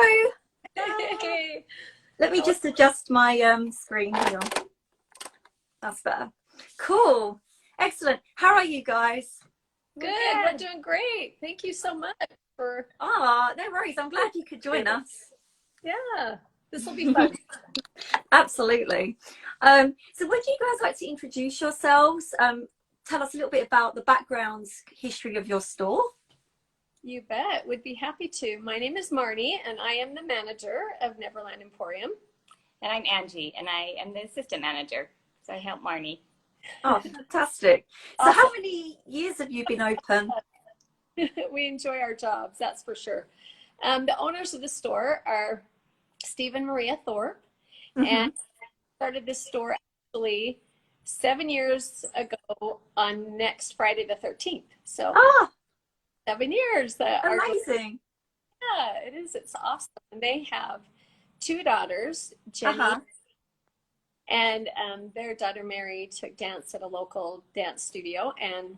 Hello. Hey. Let me just adjust my screen here. That's better. Cool. Excellent. How are you guys? Good. We're doing great. Thank you so much for. No worries. I'm glad you could join us. Yeah, this will be fun. Absolutely. So would you guys like to introduce yourselves? Tell us a little bit about the background history of your store. You bet. Would be happy to. My name is Marnie, and I am the manager of Neverland Emporium. And I'm Angie, and I am the assistant manager. So I help Marnie. Oh, fantastic. So Awesome. how many years have you been open? We enjoy our jobs, that's for sure. The owners of the store are Steve and Maria Thorpe, and started this store actually 7 years ago on next Friday the 13th. So 7 years. Amazing. Yeah, it is. It's awesome. And they have two daughters, Jenny and their daughter Mary took dance at a local dance studio, and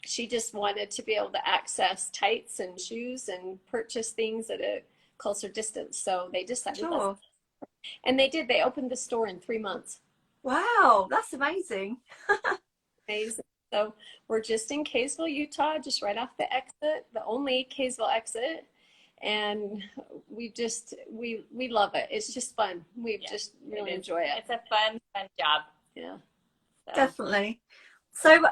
she just wanted to be able to access tights and shoes and purchase things at a closer distance. So they decided, and they did. They opened the store in 3 months. Wow, that's amazing. Amazing. So we're just in Kaysville, Utah, just right off the exit, the only Kaysville exit. And we love it. It's just fun. We just really enjoy it. It's a fun job. Yeah. So. Definitely. So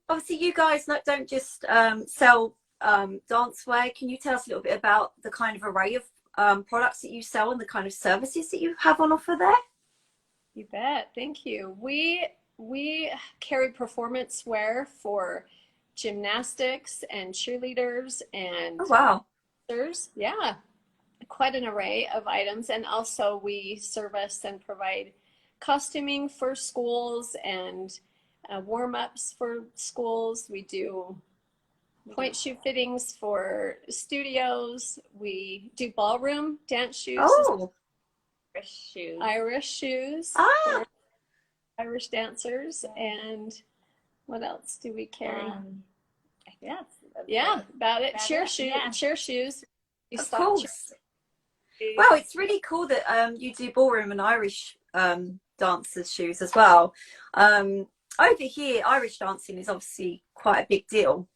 obviously you guys don't just sell dancewear. Can you tell us a little bit about the kind of array of products that you sell and the kind of services that you have on offer there? You bet. Thank you. We carry performance wear for gymnastics and cheerleaders and yeah, quite an array of items. And also we service and provide costuming for schools and warm-ups for schools. We do point shoe fittings for studios. We do ballroom dance shoes. Irish shoes for Irish dancers. And what else do we carry? About it. Cheer shoes. Of course. Wow, it's really cool that you do ballroom and Irish dancers' shoes as well. Over here, Irish dancing is obviously quite a big deal.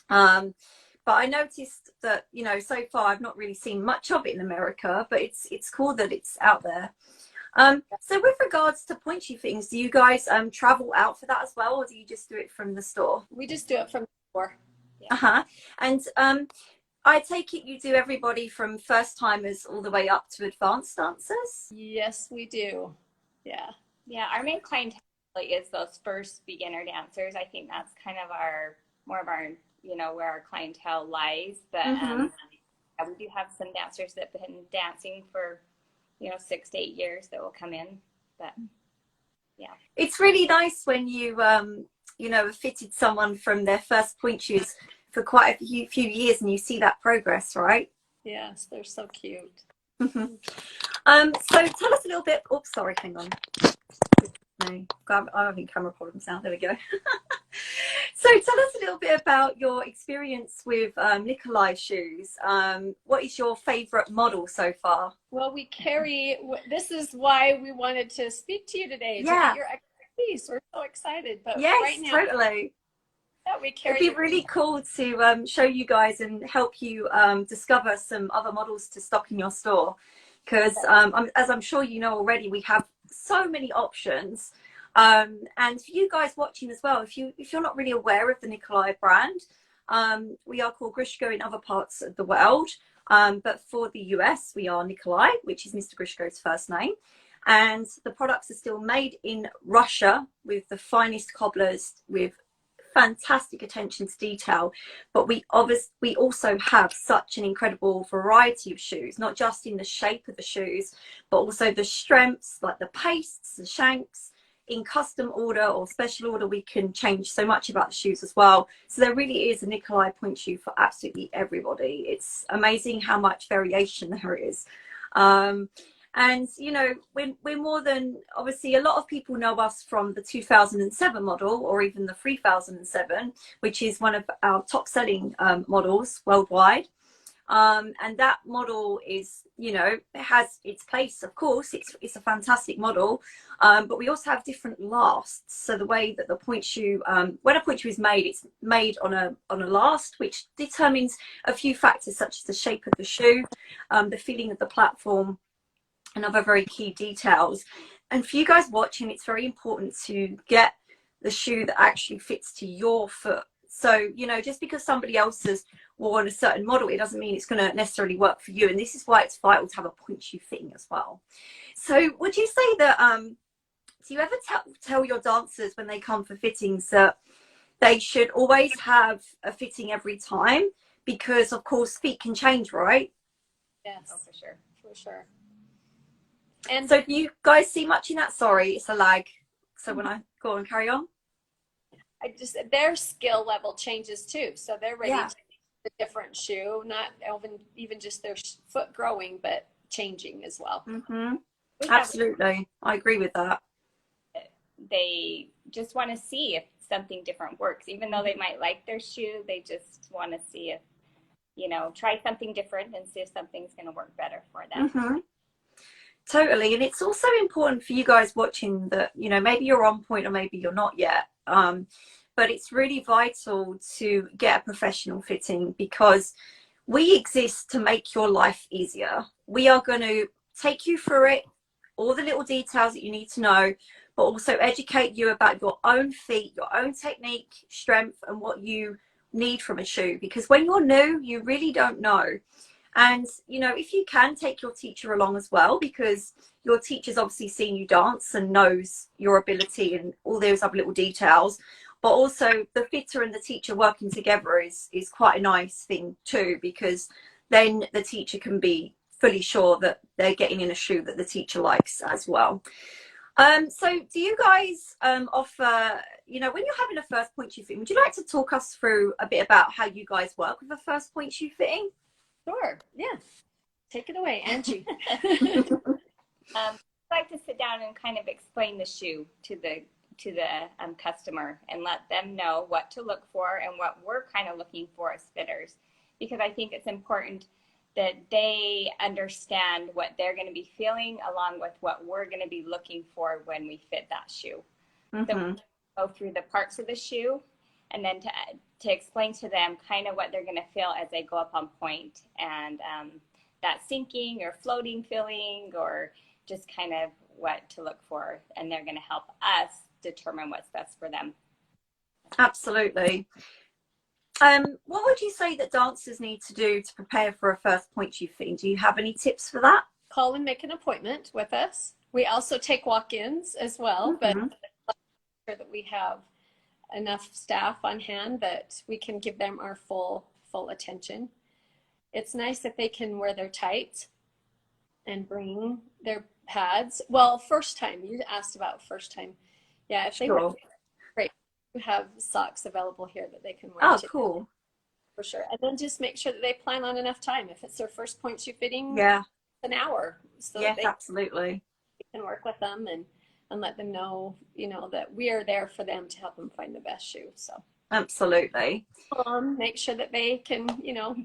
But I noticed that, you know, so far I've not really seen much of it in America, but it's cool that it's out there. So with regards to point shoe fittings, do you guys travel out for that as well, or do you just do it from the store? We just do it from the store. And I take it you do everybody from first timers all the way up to advanced dancers? Yes, we do. Yeah. Yeah, our main clientele is those first beginner dancers. I think that's kind of more of our, you know, where our clientele lies. But we do have some dancers that have been dancing for, you know, 6 to 8 years that will come in. But yeah, it's really nice when you you know, have fitted someone from their first point shoes for quite a few years and you see that progress, right? Yes, they're so cute. So tell us a little bit. Oops, sorry, hang on. No, I'm having camera problems now. There we go. So tell us a little bit about your experience with Nikolay shoes. What is your favorite model so far? Well, we carry, this is why we wanted to speak to you today. To get your expertise. We're so excited. But right now, totally. Yeah, we carry. It'd be really cool to show you guys and help you discover some other models to stock in your store. Because as I'm sure you know already, we have so many options. And for you guys watching as well, if you're not really aware of the Nikolay brand, we are called Grishko in other parts of the world. But for the US, we are Nikolay, which is Mr. Grishko's first name. And the products are still made in Russia with the finest cobblers, with fantastic attention to detail. But we also have such an incredible variety of shoes, not just in the shape of the shoes, but also the strengths, like the pastes, the shanks. In custom order or special order, we can change so much about the shoes as well. So there really is a Nikolay point shoe for absolutely everybody. It's amazing how much variation there is. And, you know, we're more than, obviously, a lot of people know us from the 2007 model or even the 3007, which is one of our top selling models worldwide. And that model is, you know, it has its place, of course. It's a fantastic model, but we also have different lasts. So the way that the pointe shoe, when a pointe shoe is made, it's made on a last, which determines a few factors such as the shape of the shoe, the feeling of the platform, and other very key details. And for you guys watching, it's very important to get the shoe that actually fits to your foot. So, you know, just because somebody else has worn a certain model, it doesn't mean it's going to necessarily work for you. And this is why it's vital to have a pointe shoe fitting as well. So would you say that, do you ever tell your dancers when they come for fittings that they should always have a fitting every time? Because of course feet can change, right? Yes, oh, for sure, for sure. And so do you guys see much in that? Sorry, it's a lag. So when I go on, carry on. Their skill level changes too. So they're ready to a different shoe, not even just their foot growing, but changing as well. Mm-hmm. Absolutely. I agree with that. They just want to see if something different works. Even though they might like their shoe, they just want to see if, you know, try something different and see if something's going to work better for them. Mm-hmm. Totally. And it's also important for you guys watching that, you know, maybe you're on point or maybe you're not yet. But it's really vital to get a professional fitting, because we exist to make your life easier. We are going to take you through it, all the little details that you need to know, but also educate you about your own feet, your own technique, strength, and what you need from a shoe. Because when you're new, you really don't know. And, you know, if you can, take your teacher along as well, because your teacher's obviously seen you dance and knows your ability and all those other little details. But also the fitter and the teacher working together is quite a nice thing too, because then the teacher can be fully sure that they're getting in a shoe that the teacher likes as well. So do you guys offer, you know, when you're having a first pointe shoe fitting, would you like to talk us through a bit about how you guys work with a first pointe shoe fitting? Sure. Yeah. Take it away, Angie. I'd like to sit down and kind of explain the shoe to the customer and let them know what to look for and what we're kind of looking for as fitters, because I think it's important that they understand what they're going to be feeling along with what we're going to be looking for when we fit that shoe. Mm-hmm. So we go through the parts of the shoe and then to explain to them kind of what they're going to feel as they go up on pointe, and that sinking or floating feeling, or just kind of what to look for, and they're going to help us determine what's best for them. Absolutely. What would you say that dancers need to do to prepare for a first pointe shoe fitting? Do you have any tips for that? Call and make an appointment with us. We also take walk-ins as well, but make sure that we have enough staff on hand that we can give them our full attention. It's nice that they can wear their tights and bring their pads. Well, first time, you asked about first time. Yeah, if they were great, we have socks available here that they can wear. Oh, cool. For sure. And then just make sure that they plan on enough time. If it's their first pointe shoe fitting, an hour. So yes, absolutely. We can work with them and let them know, you know, that we are there for them to help them find the best shoe. So absolutely. Make sure that they can, you know,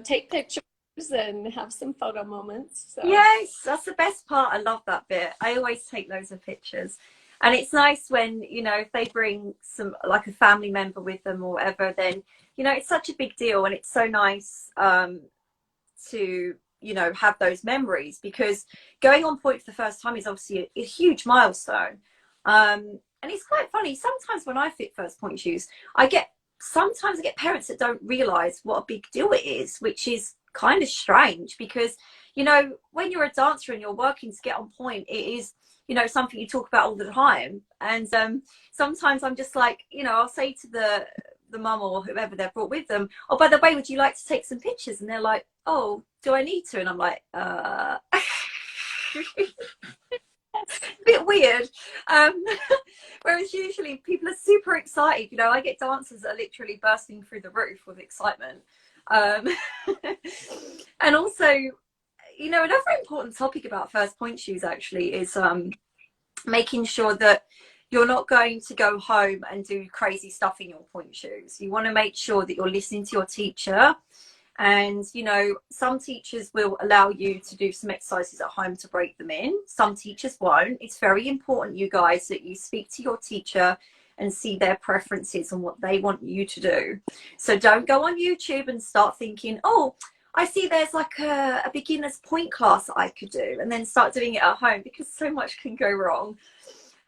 take pictures and have some photo moments. So. Yes, that's the best part. I love that bit. I always take loads of pictures. And it's nice when, you know, if they bring some, like a family member with them or whatever, then, you know, it's such a big deal. And it's so nice to, you know, have those memories, because going on pointe for the first time is obviously a huge milestone. And it's quite funny. Sometimes when I fit first pointe shoes, sometimes I get parents that don't realize what a big deal it is, which is kind of strange, because, you know, when you're a dancer and you're working to get on pointe, it is, you know, something you talk about all the time. And sometimes I'm just like, you know, I'll say to the mum or whoever they've brought with them, oh, by the way, would you like to take some pictures? And they're like, oh, do I need to? And I'm like, a bit weird. Whereas usually people are super excited. You know, I get dancers that are literally bursting through the roof with excitement. And also, you know, another important topic about first pointe shoes actually is making sure that you're not going to go home and do crazy stuff in your pointe shoes. You want to make sure that you're listening to your teacher And, you know, some teachers will allow you to do some exercises at home to break them in. Some teachers won't. It's very important, you guys, that you speak to your teacher and see their preferences and what they want you to do. So don't go on YouTube and start thinking, oh, I see there's like a beginner's point class I could do, and then start doing it at home, because so much can go wrong.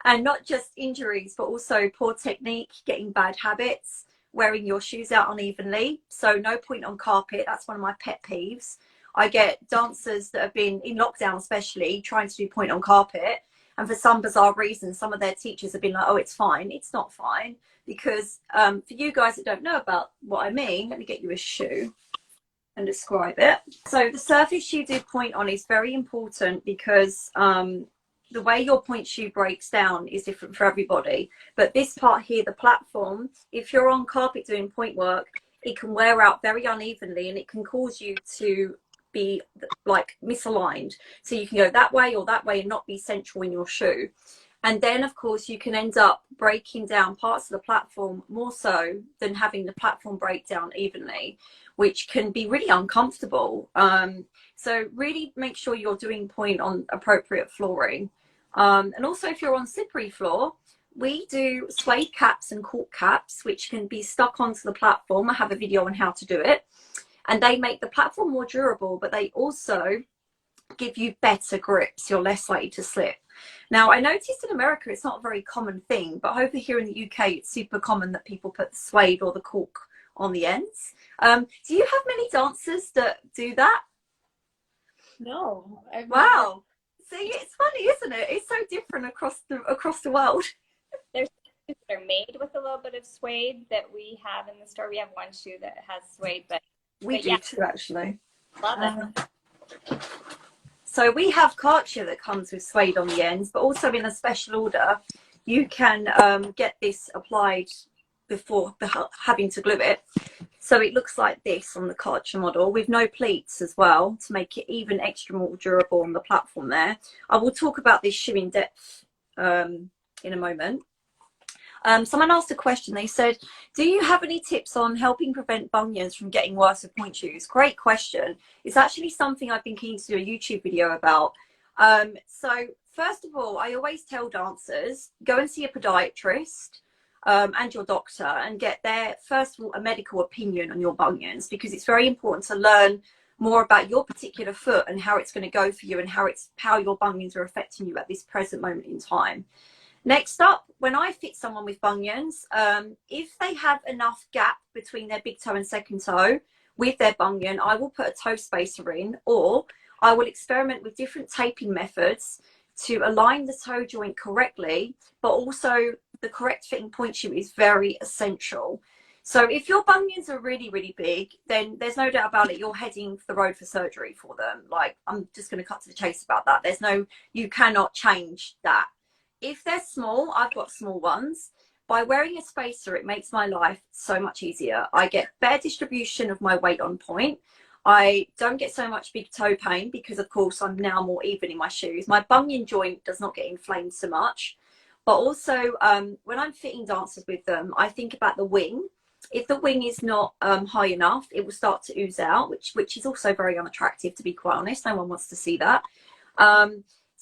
And not just injuries, but also poor technique, getting bad habits, wearing your shoes out unevenly. So no point on carpet. That's one of my pet peeves. I get dancers that have been in lockdown, especially trying to do point on carpet, and for some bizarre reason, some of their teachers have been like, oh, it's fine. It's not fine, because for you guys that don't know about what I mean, let me get you a shoe and describe it. So the surface you do point on is very important, because the way your point shoe breaks down is different for everybody. But this part here, the platform, if you're on carpet doing point work, it can wear out very unevenly, and it can cause you to be like misaligned. So you can go that way or that way and not be central in your shoe. And then of course you can end up breaking down parts of the platform more so than having the platform break down evenly, which can be really uncomfortable. So really make sure you're doing point on appropriate flooring. And also, if you're on slippery floor, we do suede caps and cork caps, which can be stuck onto the platform. I have a video on how to do it. And they make the platform more durable, but they also give you better grips. You're less likely to slip. Now, I noticed in America, it's not a very common thing, but over here in the UK, it's super common that people put the suede or the cork on the ends. Do you have many dancers that do that? No. Wow. See, it's funny, isn't it? It's so different across the world. There's shoes that are made with a little bit of suede that we have in the store. We have one shoe that has suede, but we do too, actually. Love it. So we have Karcher that comes with suede on the ends, but also in a special order, you can get this applied before having to glue it. So it looks like this on the Karcher model, with no pleats as well, to make it even extra more durable on the platform there. I will talk about this shoe in depth in a moment. Someone asked a question. They said, do you have any tips on helping prevent bunions from getting worse with point shoes? Great question. It's actually something I've been keen to do a YouTube video about. So first of all, I always tell dancers, go and see a podiatrist and your doctor, and get their, first of all, a medical opinion on your bunions, because it's very important to learn more about your particular foot and how it's going to go for you, and how your bunions are affecting you at this present moment in time. Next up, when I fit someone with bunions, if they have enough gap between their big toe and second toe with their bunion, I will put a toe spacer in, or I will experiment with different taping methods to align the toe joint correctly, but also the correct fitting point shoe is very essential. So if your bunions are really, really big, then there's no doubt about it, you're heading for the road for surgery for them. Like, I'm just going to cut to the chase about that. You cannot change that. If they're small, I've got small ones. By wearing a spacer, it makes my life so much easier. I get better distribution of my weight on point. I don't get so much big toe pain, because of course I'm now more even in my shoes. My bunion joint does not get inflamed so much. But also when I'm fitting dancers with them, I think about the wing. If the wing is not high enough, it will start to ooze out, which is also very unattractive, to be quite honest. No one wants to see that.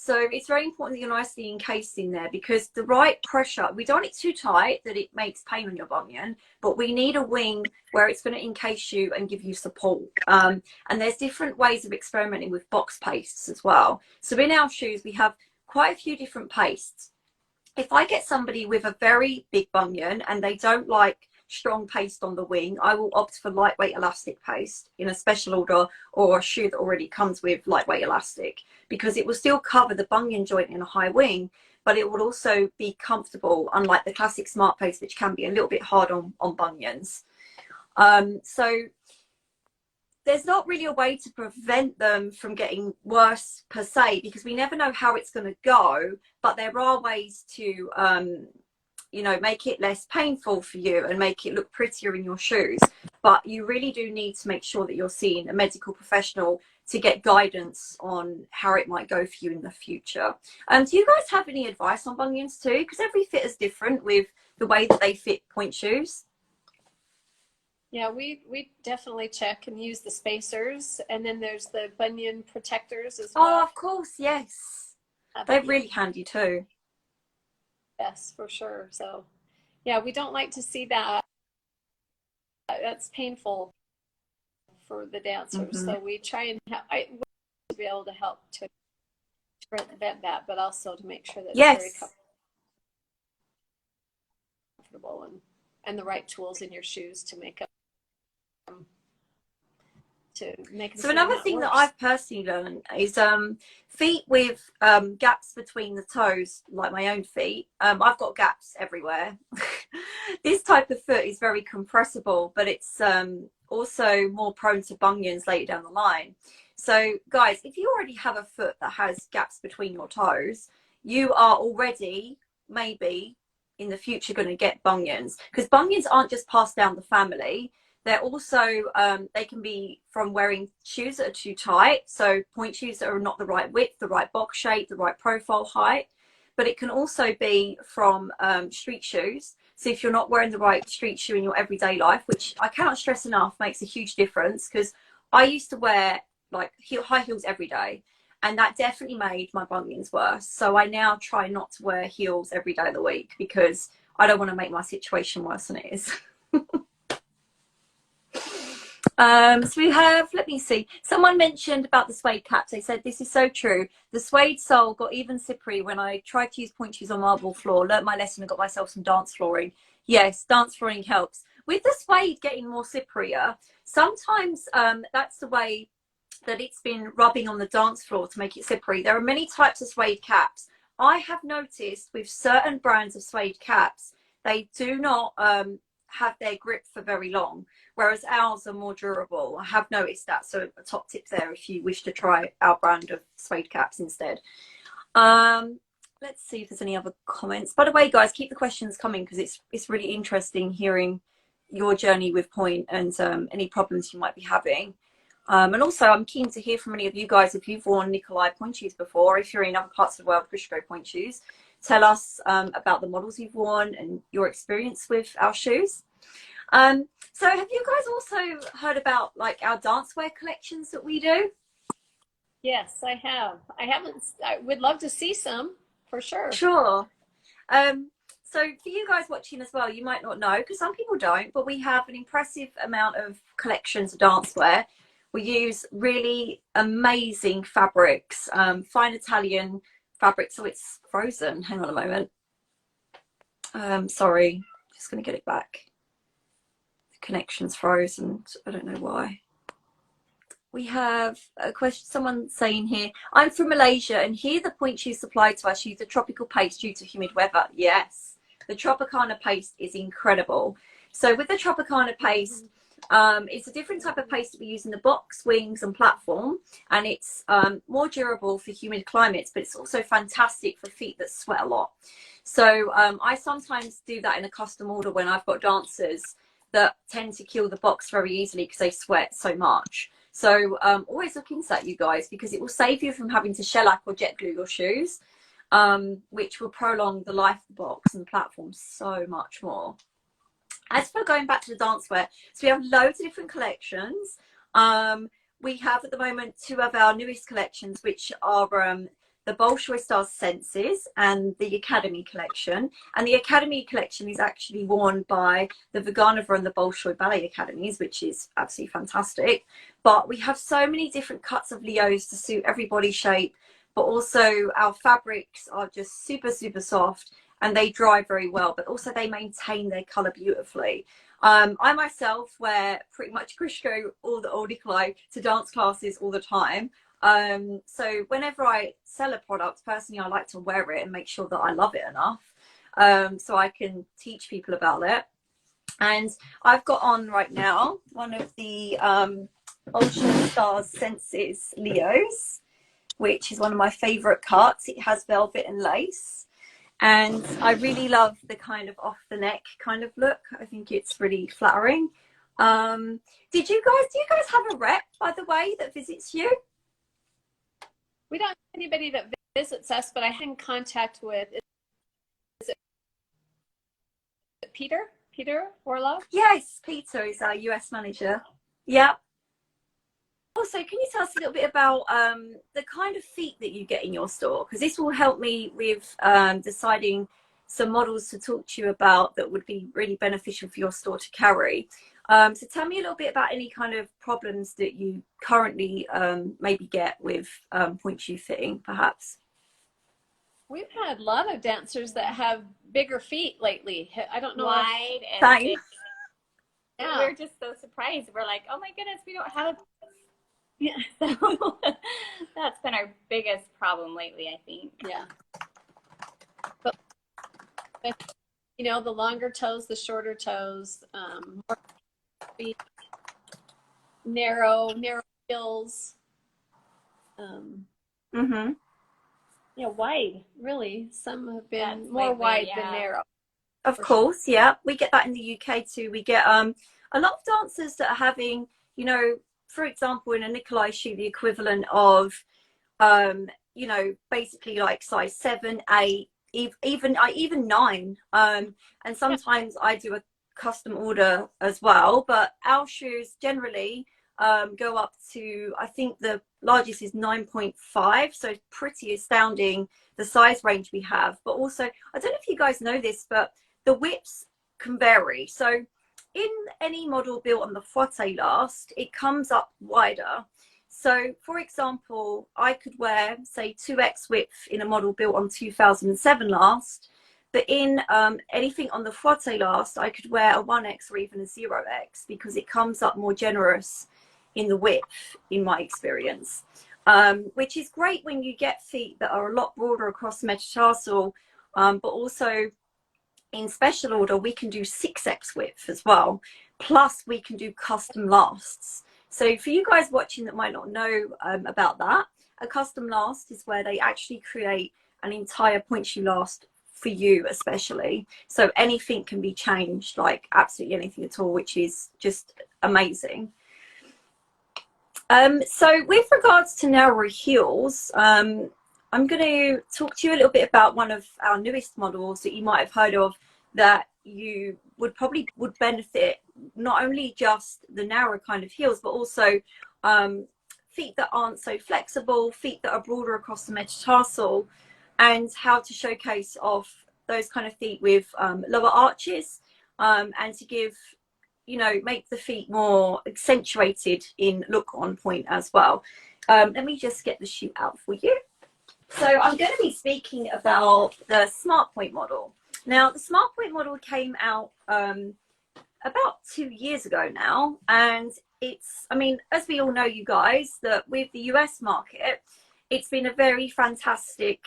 So it's very important that you're nicely encased in there, because the right pressure, we don't want it too tight that it makes pain on your bunion, but we need a wing where it's going to encase you and give you support. And there's different ways of experimenting with box pastes as well. So in our shoes, we have quite a few different pastes. If I get somebody with a very big bunion and they don't like strong paste on the wing, I will opt for lightweight elastic paste in a special order, or a shoe that already comes with lightweight elastic, because it will still cover the bunion joint in a high wing, but it will also be comfortable, unlike the classic smart paste, which can be a little bit hard on bunions. So there's not really a way to prevent them from getting worse per se, because we never know how it's going to go, but there are ways to you know, make it less painful for you and make it look prettier in your shoes. But you really do need to make sure that you're seeing a medical professional to get guidance on how it might go for you in the future. Do you guys have any advice on bunions too? Because every fit is different with the way that they fit point shoes. Yeah, we definitely check and use the spacers, and then there's the bunion protectors as well. Oh, of course, yes. They're really handy too. Yes, for sure. So, yeah, we don't like to see that. That's painful for the dancers. So we try and be able to help to prevent that, but also to make sure that it's very comfortable and the right tools in your shoes to make them. So another thing that I've personally learned is feet with gaps between the toes, like my own feet. I've got gaps everywhere. This type of foot is very compressible, but it's also more prone to bunions later down the line. So guys, if you already have a foot that has gaps between your toes, you are already maybe in the future going to get bunions, because bunions aren't just passed down the family. They're also, they can be from wearing shoes that are too tight, so point shoes that are not the right width, the right box shape, the right profile height. But it can also be from street shoes. So if you're not wearing the right street shoe in your everyday life, which I cannot stress enough makes a huge difference, because I used to wear like high heels every day, and that definitely made my bunions worse. So I now try not to wear heels every day of the week, because I don't want to make my situation worse than it is. So we have, let me see, someone mentioned about the suede caps. They said this is so true. The suede sole got even slippery when I tried to use point shoes on marble floor. Learned my lesson and got myself some dance flooring. Yes, dance flooring helps. With the suede getting more slipperier, sometimes that's the way that it's been rubbing on the dance floor to make it slippery. There are many types of suede caps. I have noticed with certain brands of suede caps, they do not have their grip for very long, whereas ours are more durable. I have noticed that. So a top tip there if you wish to try our brand of suede caps instead. Let's see if there's any other comments. By the way, guys, keep the questions coming, because it's really interesting hearing your journey with Point and any problems you might be having. And also, I'm keen to hear from any of you guys if you've worn Nikolay point shoes before, if you're in other parts of the world, Grishko point shoes. Tell us about the models you've worn and your experience with our shoes. So have you guys also heard about like our dancewear collections that we do? Yes, I have. I would love to see some, for sure. Sure. So for you guys watching as well, you might not know, because some people don't, but we have an impressive amount of collections of dancewear. We use really amazing fabrics, fine Italian fabric. So it's frozen. Hang on a moment. Sorry, just going to get it back. The connection's frozen. I don't know why. We have a question, someone saying here, I'm from Malaysia and here the point shoes supplied to us use a tropical paste due to humid weather. Yes, the Tropicana paste is incredible. So with the Tropicana paste, it's a different type of paste that we use in the box, wings and platform, and it's more durable for humid climates, but it's also fantastic for feet that sweat a lot. So I sometimes do that in a custom order when I've got dancers that tend to kill the box very easily because they sweat so much. So always look into that, you guys, because it will save you from having to shellac or jet glue your shoes, which will prolong the life of the box and the platform so much more. As for going back to the dancewear, so we have loads of different collections. We have at the moment 2 of our newest collections, which are the Bolshoi Stars Senses and the Academy collection. And the Academy collection is actually worn by the Vaganova and the Bolshoi Ballet Academies, which is absolutely fantastic. But we have so many different cuts of Leos to suit every body shape, but also our fabrics are just super, super soft and they dry very well, but also they maintain their color beautifully. I myself wear pretty much Grishko or Nikolay to dance classes all the time. So whenever I sell a product, personally, I like to wear it and make sure that I love it enough so I can teach people about it. And I've got on right now one of the Bolshoi Stars Senses Leos, which is one of my favorite cuts. It has velvet and lace. And I really love the kind of off the neck kind of look. I think it's really flattering. Do you guys have a rep, by the way, that visits you? We don't have anybody that visits us, but I had in contact with, is it Peter? Peter Orlov? Yes, Peter is our US manager. Yeah. Also, can you tell us a little bit about the kind of feet that you get in your store? Because this will help me with deciding some models to talk to you about that would be really beneficial for your store to carry. So tell me a little bit about any kind of problems that you currently maybe get with point shoe fitting, perhaps. We've had a lot of dancers that have bigger feet lately. I don't know. Wide and big. Yeah. We're just so surprised. We're like, oh my goodness, we don't have. Yeah, so that's been our biggest problem lately, I think. Yeah. But you know, the longer toes, the shorter toes, more feet, narrow heels. Yeah, wide. Really, some have been more wide than narrow. Of course, yeah, we get that in the UK too. We get a lot of dancers that are having, you know, for example, in a Nikolay shoe, the equivalent of, you know, basically like size 7, 8, even 9. And sometimes I do a custom order as well. But our shoes generally go up to, I think the largest is 9.5. So it's pretty astounding the size range we have. But also, I don't know if you guys know this, but the widths can vary. So in any model built on the pointe last, it comes up wider. So for example, I could wear say 2x width in a model built on 2007 last, but in anything on the pointe last, I could wear a 1x or even a 0x because it comes up more generous in the width, in my experience, which is great when you get feet that are a lot broader across the metatarsal, but also in special order, we can do 6x width as well. Plus we can do custom lasts. So for you guys watching that might not know about that, a custom last is where they actually create an entire point shoe last for you especially. So anything can be changed, like absolutely anything at all, which is just amazing. So with regards to narrower heels, I'm going to talk to you a little bit about one of our newest models that you might have heard of that you would benefit, not only just the narrow kind of heels, but also feet that aren't so flexible, feet that are broader across the metatarsal, and how to showcase off those kind of feet with lower arches, and to give, you know, make the feet more accentuated in look on point as well. Let me just get the shoe out for you. So I'm going to be speaking about the Smart Point model. Now, the Smart Point model came out about 2 years ago now, and it's, I mean, as we all know, you guys, that with the US market, it's been a very fantastic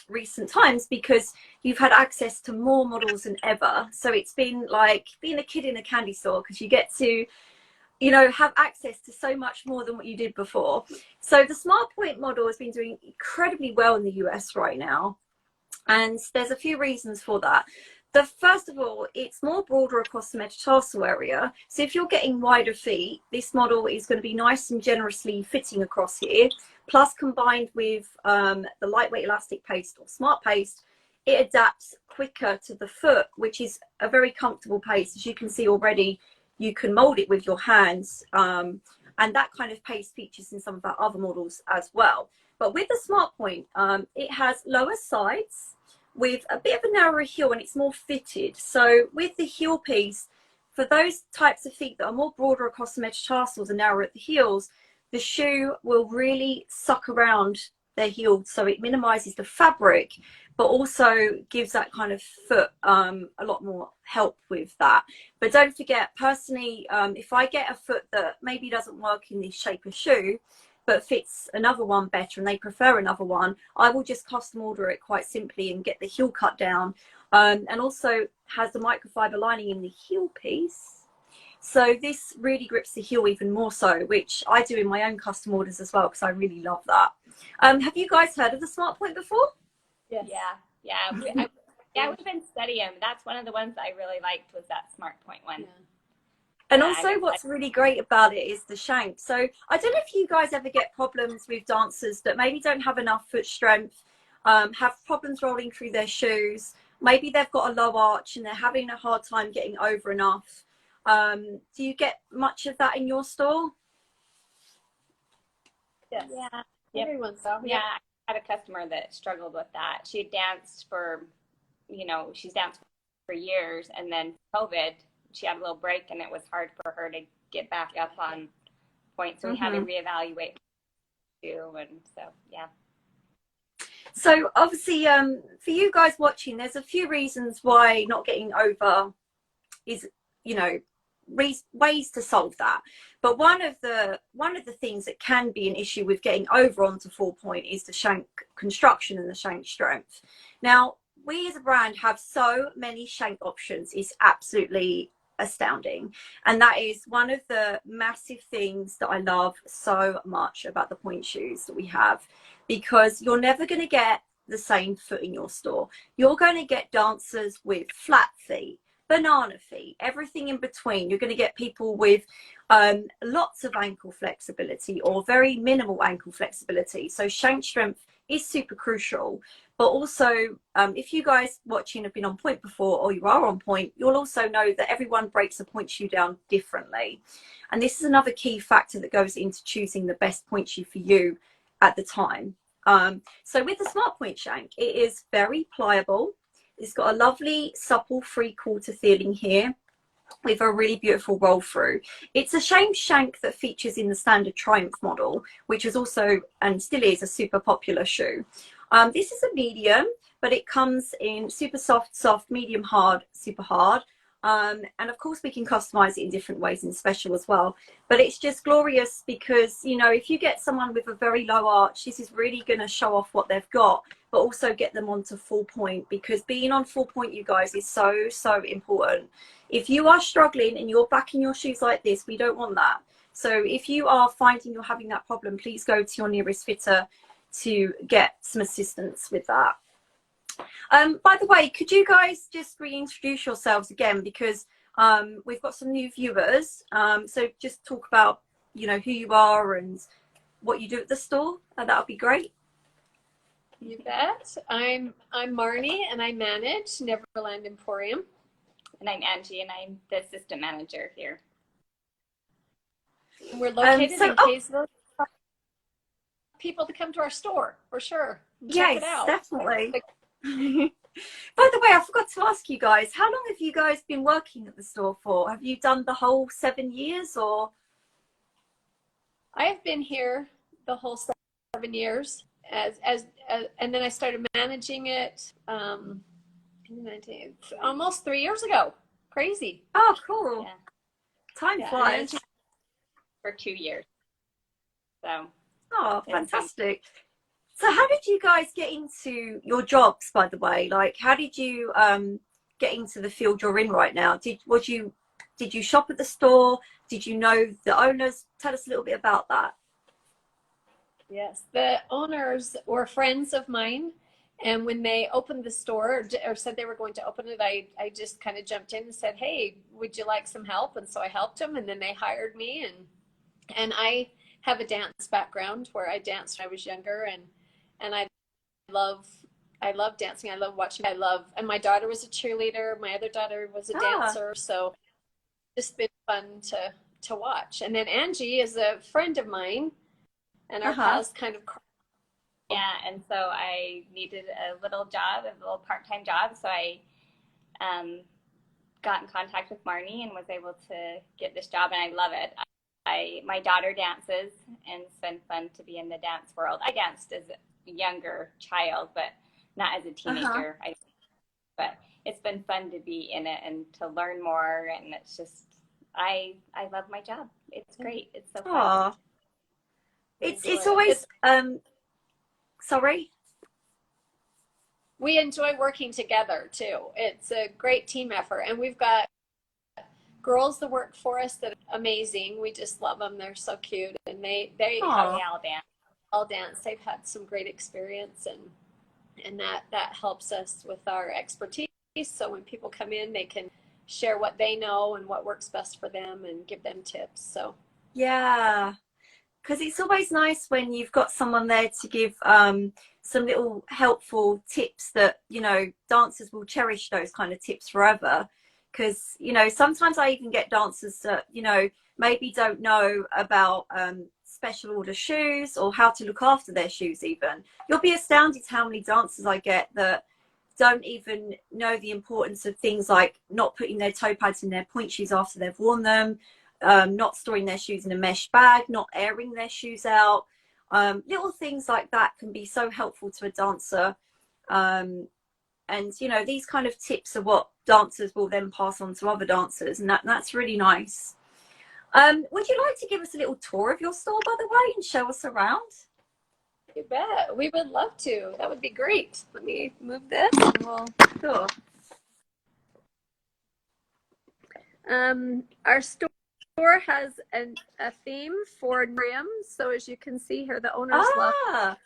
recent times because you've had access to more models than ever. So it's been like being a kid in a candy store because you get to, you know, have access to so much more than what you did before. So the Smart Point model has been doing incredibly well in the US right now. And there's a few reasons for that. The first of all, it's more broader across the metatarsal area. So if you're getting wider feet, this model is going to be nice and generously fitting across here. Plus, combined with the lightweight elastic paste or smart paste, it adapts quicker to the foot, which is a very comfortable paste. As you can see already, you can mold it with your hands, and that kind of paste features in some of our other models as well. But with the Smart Point, it has lower sides with a bit of a narrower heel, and it's more fitted. So with the heel piece, for those types of feet that are more broader across the metatarsals and narrower at the heels, the shoe will really suck around their heel, so it minimizes the fabric, but also gives that kind of foot a lot more help with that. But don't forget, personally, if I get a foot that maybe doesn't work in this shape of shoe, but fits another one better and they prefer another one, I will just custom order it quite simply and get the heel cut down. And also has the microfiber lining in the heel piece. So this really grips the heel even more so, which I do in my own custom orders as well, because I really love that. Have you guys heard of the Smart Point before? Yes. Yeah. We've been studying them. That's one of the ones I really liked, was that Smart Point one. Yeah. And also what's really great about it is the shank. So I don't know if you guys ever get problems with dancers that maybe don't have enough foot strength, have problems rolling through their shoes, maybe they've got a low arch and they're having a hard time getting over enough. Do you get much of that in your store? Yes. Yeah. Everyone so. Yeah. I had a customer that struggled with that. She had danced for, you know, she's danced for years, and then COVID, she had a little break, and it was hard for her to get back up on point. So we had to reevaluate too, and so yeah. So obviously, for you guys watching, there's a few reasons why not getting over is, you know, ways to solve that. But one of the things that can be an issue with getting over onto full point is the shank construction and the shank strength. Now, we as a brand have so many shank options. It's absolutely astounding, and that is one of the massive things that I love so much about the point shoes that we have, because you're never going to get the same foot in your store. You're going to get dancers with flat feet, banana feet, everything in between. You're going to get people with lots of ankle flexibility or very minimal ankle flexibility. So shank strength is super crucial. But also, if you guys watching have been on point before, or you are on point, you'll also know that everyone breaks a point shoe down differently. And this is another key factor that goes into choosing the best point shoe for you at the time. So with the Smart Point shank, it is very pliable. It's got a lovely supple 3/4 feeling here with a really beautiful roll through. It's a shank that features in the standard Triumph model, which is also and still is a super popular shoe. This is a medium, but it comes in super soft, medium hard, super hard. And of course we can customize it in different ways in special as well. But it's just glorious because, you know, if you get someone with a very low arch, this is really going to show off what they've got, but also get them onto full point, because being on full point, you guys, is so, so important. If you are struggling and you're backing your shoes like this, we don't want that. So if you are finding you're having that problem, please go to your nearest fitter to get some assistance with that. By the way, could you guys just reintroduce yourselves again, because we've got some new viewers. So just talk about, you know, who you are and what you do at the store. That would be great. You bet. I'm Marnie, and I manage Neverland Emporium. And I'm Angie, and I'm the assistant manager here. And we're located in Kaysville. People to come to our store for sure. Check it out. Definitely. By the way, I forgot to ask you guys, how long have you guys been working at the store for? Have you done the whole 7 years, or? I have been here the whole 7 years, and then I started managing it almost 3 years ago. Crazy. Oh, cool. Yeah. Time flies. For 2 years. So. Oh, fantastic. So how did you guys get into your jobs, by the way? Like, how did you get into the field you're in right now? Did you shop at the store? Did you know the owners? Tell us a little bit about that. Yes, the owners were friends of mine. And when they opened the store or said they were going to open it, I just kind of jumped in and said, hey, would you like some help? And so I helped them, and then they hired me. And I have a dance background where I danced when I was younger, and I love dancing. I love watching. And my daughter was a cheerleader. My other daughter was a dancer. So it's been fun to watch. And then Angie is a friend of mine, and our paths kind of. Yeah, and so I needed a little part-time job. So I got in contact with Marnie and was able to get this job, and I love it. My daughter dances, and it's been fun to be in the dance world. I danced as a younger child, but not as a teenager. But it's been fun to be in it and to learn more, and it's just, I love my job. It's great. It's so fun. It's always, sorry? We enjoy working together too. It's a great team effort, and we've got girls that work for us that are amazing. We just love them. They're so cute, and they all dance. They've had some great experience, and that helps us with our expertise. So when people come in, they can share what they know and what works best for them and give them tips. So yeah, because it's always nice when you've got someone there to give some little helpful tips that, you know, dancers will cherish those kind of tips forever. Because, you know, sometimes I even get dancers that, you know, maybe don't know about special order shoes or how to look after their shoes even. You'll be astounded how many dancers I get that don't even know the importance of things like not putting their toe pads in their point shoes after they've worn them, not storing their shoes in a mesh bag, not airing their shoes out. Little things like that can be so helpful to a dancer. And, you know, these kind of tips are what dancers will then pass on to other dancers, and that's really nice. Would you like to give us a little tour of your store, by the way, and show us around? You bet. We would love to. That would be great. Let me move this and we'll... Sure. Our store has a theme for Miriam. So as you can see here, the owner's left.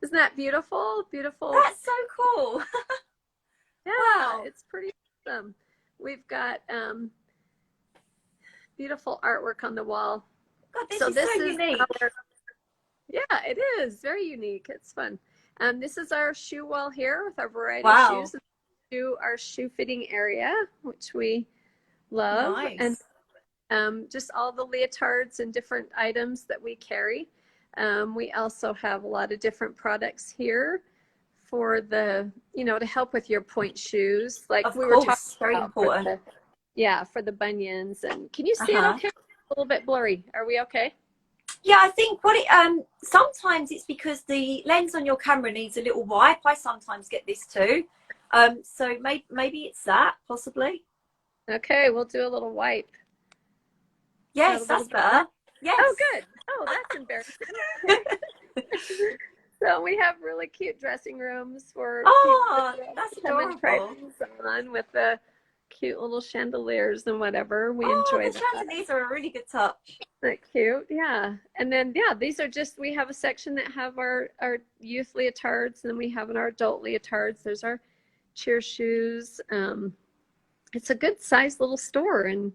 Isn't that beautiful? Beautiful. That's so cool. Yeah, wow. It's pretty awesome. We've got beautiful artwork on the wall. God, this is so unique. Yeah, it is very unique. It's fun. This is our shoe wall here with our variety of shoes. Our shoe fitting area, which we love. Nice. And just all the leotards and different items that we carry. We also have a lot of different products here for the, you know, to help with your point shoes. Like of we course, were talking very about important. For the bunions. And can you see it okay? A little bit blurry. Are we okay? Yeah, I think what it sometimes it's because the lens on your camera needs a little wipe. I sometimes get this too. So maybe it's that, possibly. Okay, we'll do a little wipe. Yes, that's better. Yes. Oh, good. Oh, that's embarrassing. So we have really cute dressing rooms for people that's adorable. On with the cute little chandeliers and whatever. We enjoy the chandeliers are a really good touch. Isn't that cute? Yeah. And then, yeah, these are just, we have a section that have our youth leotards, and then we have our adult leotards. There's our cheer shoes. It's a good sized little store, and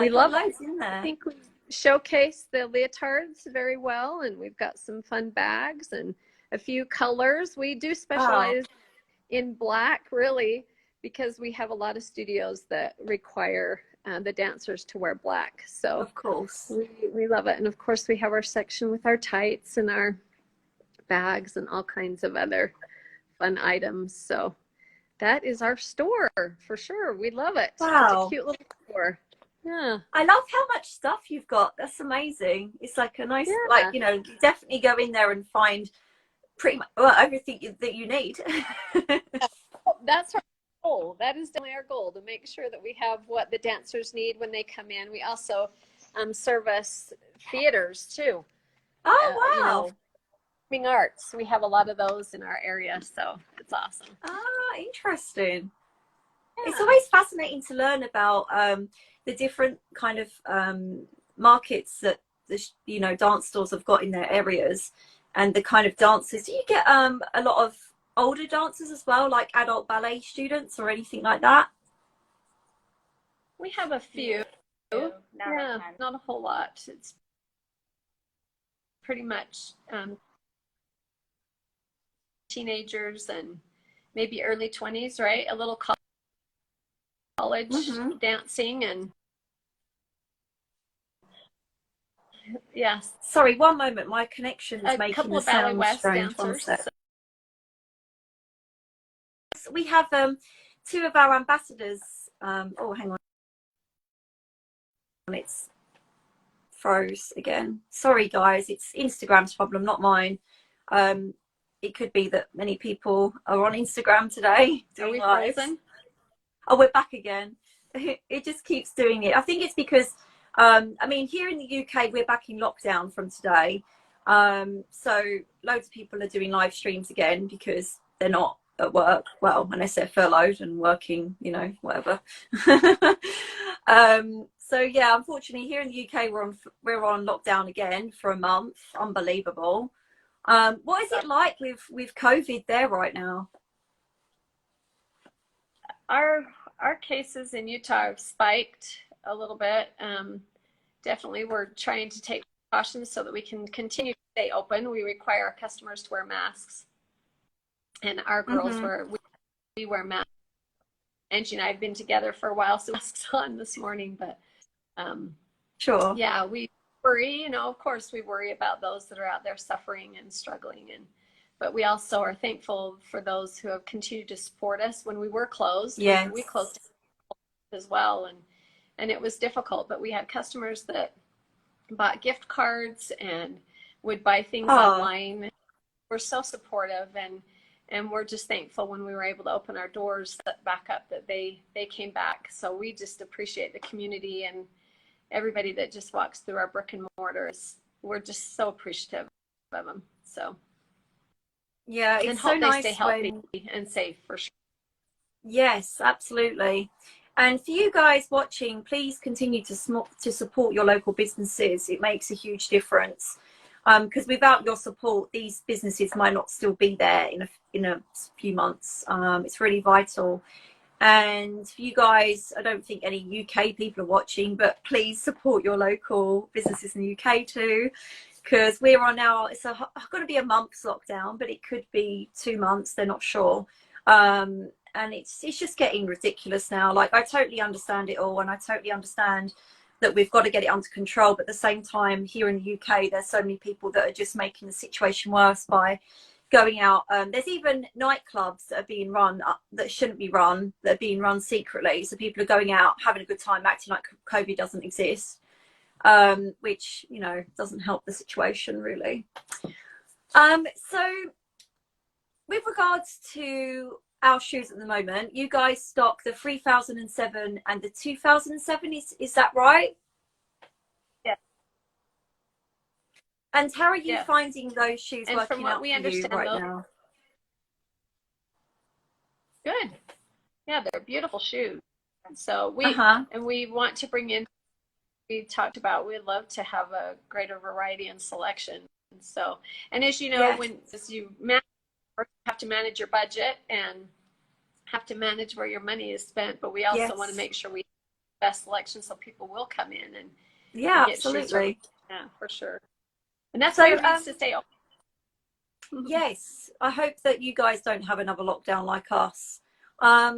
we love loads in there. I think we showcase the leotards very well, and we've got some fun bags and a few colors. We do specialize in black, really, because we have a lot of studios that require the dancers to wear black. So of course we love it. And of course we have our section with our tights and our bags and all kinds of other fun items. So that is our store for sure. We love it. Wow. It's a cute little store. Yeah. I love how much stuff you've got. That's amazing. It's like a nice, like, you know, you definitely go in there and find pretty much everything that you need. That's our goal. That is definitely our goal, to make sure that we have what the dancers need when they come in. We also service theaters too. Oh, wow. You know, performing arts. We have a lot of those in our area, so it's awesome. Interesting. Yeah. It's always fascinating to learn about the different kind of markets that you know, dance stores have got in their areas, and the kind of dancers. Do you get a lot of older dancers as well, like adult ballet students or anything like that? We have a few. Yeah, not a whole lot. It's pretty much teenagers and maybe early 20s, right? A little college dancing, and yes. Sorry, one moment. My connection is making the sound strange. One sec. We have two of our ambassadors. Oh, hang on. It's froze again. Sorry, guys. It's Instagram's problem, not mine. It could be that many people are on Instagram today. Are we frozen? Oh, we're back again. It just keeps doing it. I think it's because, I mean, here in the UK, we're back in lockdown from today. So loads of people are doing live streams again because they're not at work. Well, unless they're furloughed and working, you know, whatever. So yeah, unfortunately, here in the UK, we're on lockdown again for a month. Unbelievable. What is it like with COVID there right now? Our cases in Utah have spiked a little bit. Definitely, we're trying to take precautions so that we can continue to stay open. We require our customers to wear masks, and our girls we wear masks. Angie and I have been together for a while, so masks on this morning, but sure. Yeah, we worry, you know, of course we worry about those that are out there suffering and struggling, but we also are thankful for those who have continued to support us when we were closed. Yes. We closed as well, and it was difficult, but we had customers that bought gift cards and would buy things online. We're so supportive, and we're just thankful when we were able to open our doors back up that they came back. So we just appreciate the community and everybody that just walks through our brick and mortars. We're just so appreciative of them. So yeah, it's and so hope nice they stay healthy and safe for sure. Yes, absolutely. And for you guys watching, please continue to support your local businesses. It makes a huge difference. Because without your support, these businesses might not still be there in a few months. It's really vital. And for you guys, I don't think any UK people are watching, but please support your local businesses in the UK too, because we're on now, it's going to be a month's lockdown, but it could be 2 months, they're not sure. And it's just getting ridiculous now. Like, I totally understand it all, and I totally understand that we've got to get it under control, but at the same time, here in the UK, there's so many people that are just making the situation worse by going out. There's even nightclubs that are being run that shouldn't be run, that are being run secretly. So people are going out, having a good time, acting like COVID doesn't exist, which, you know, doesn't help the situation really. So with regards to our shoes at the moment, you guys stock the 3007 and the 2007, is that right? And how are you finding those shoes and working from what out we for understand you right now? Good. Yeah, they're beautiful shoes. And so we want to bring in, we talked about, we'd love to have a greater variety and selection. And so, and as you know, as you have to manage your budget and have to manage where your money is spent, but we also want to make sure we have the best selection so people will come in and get absolutely. shoes. Yeah, for sure. And that's why it needs to stay open. Yes, I hope that you guys don't have another lockdown like us. I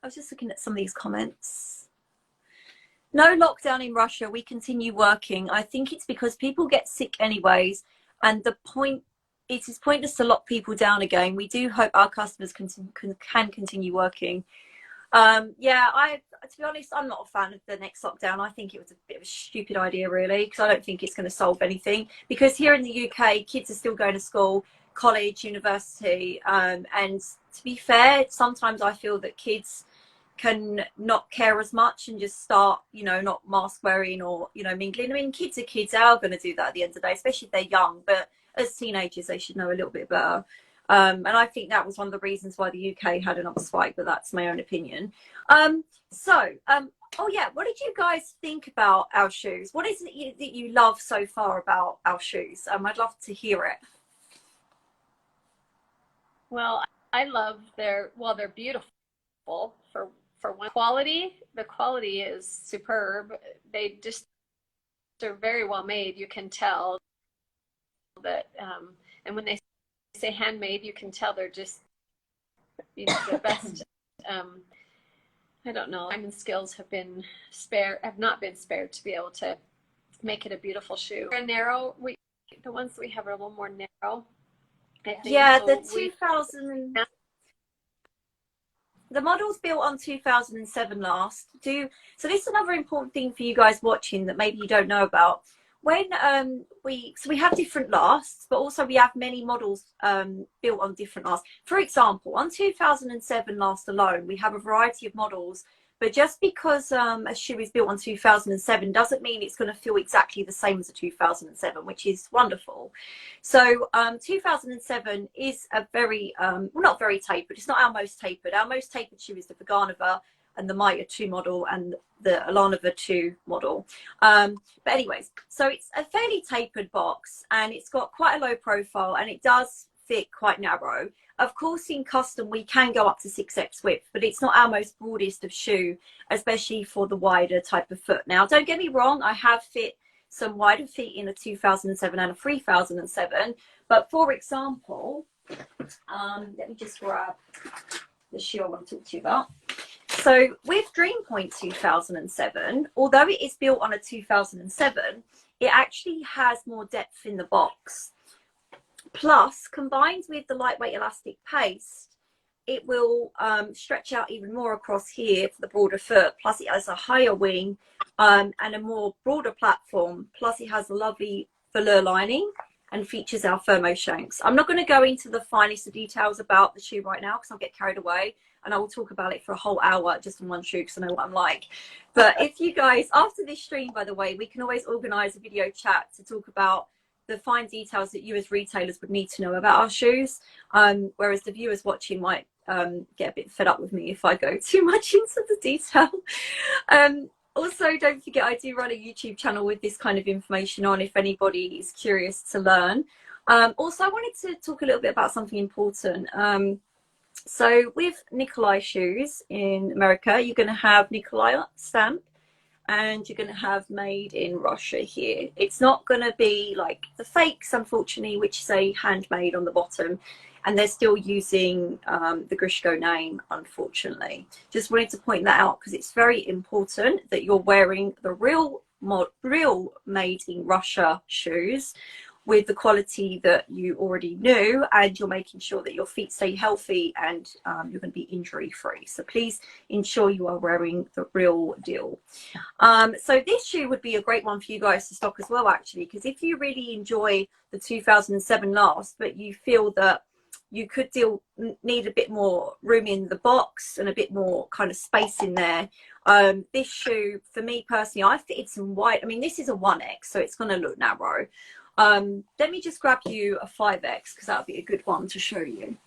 was just looking at some of these comments. No lockdown in Russia, we continue working. I think it's because people get sick anyways, and it is pointless to lock people down again. We do hope our customers can continue working. To be honest, I'm not a fan of the next lockdown. I think it was a bit of a stupid idea, really, because I don't think it's going to solve anything. Because here in the UK, kids are still going to school, college, university, and to be fair, sometimes I feel that kids can not care as much and just start, you know, not mask wearing or, you know, mingling. I mean, kids are kids, they are going to do that at the end of the day, especially if they're young. But as teenagers, they should know a little bit better. And I think that was one of the reasons why the UK had another spike, but that's my own opinion. What did you guys think about our shoes? What is it that you love so far about our shoes? I'd love to hear it. Well, I love they're beautiful for one. Quality, the quality is superb. They're very well made. You can tell that, and when they say handmade, you can tell they're just, you know, the best. I don't know. Time and skills have not been spared to be able to make it a beautiful shoe. They're narrow. The ones that we have are a little more narrow, I think. Yeah, so the 2000. The models built on 2007 last. So this is another important thing for you guys watching that maybe you don't know about. When we have different lasts, but also we have many models built on different lasts. For example, on 2007 last alone, we have a variety of models, but just because a shoe is built on 2007 doesn't mean it's going to feel exactly the same as a 2007, which is wonderful. So 2007 is a very, well, not very tapered. It's not our most tapered. Our most tapered shoe is the Vaganova and the Mitre 2 model and the Alanova 2 model. But anyways, so it's a fairly tapered box and it's got quite a low profile and it does fit quite narrow. Of course, in custom, we can go up to 6X width, but it's not our most broadest of shoe, especially for the wider type of foot. Now, don't get me wrong, I have fit some wider feet in a 2007 and a 3007. But for example, let me just grab the shoe I want to talk to you about. So with Dream Point 2007, although it is built on a 2007, it actually has more depth in the box. Plus, combined with the lightweight elastic paste, it will stretch out even more across here for the broader foot. Plus, it has a higher wing and a more broader platform. Plus, it has a lovely velour lining and features our thermo shanks. I'm not going to go into the finest of details about the shoe right now because I'll get carried away, and I will talk about it for a whole hour just on one shoe because I know what I'm like. But if you guys, after this stream, by the way, we can always organize a video chat to talk about the fine details that you as retailers would need to know about our shoes, whereas the viewers watching might get a bit fed up with me if I go too much into the detail. Also, don't forget, I do run a YouTube channel with this kind of information on if anybody is curious to learn. Also, I wanted to talk a little bit about something important. So with Nikolay shoes in America, you're going to have Nikolay stamp and you're going to have made in Russia here. It's not going to be like the fakes, unfortunately, which say handmade on the bottom. And they're still using the Grishko name, unfortunately. Just wanted to point that out because it's very important that you're wearing the real made in Russia shoes with the quality that you already knew, and you're making sure that your feet stay healthy and you're going to be injury free. So please ensure you are wearing the real deal. So this shoe would be a great one for you guys to stock as well, actually, because if you really enjoy the 2007 last, but you feel that you could need a bit more room in the box and a bit more kind of space in there. This shoe, for me personally, I fitted some white. I mean, this is a 1X, so it's going to look narrow. Let me just grab you a 5X because that would be a good one to show you.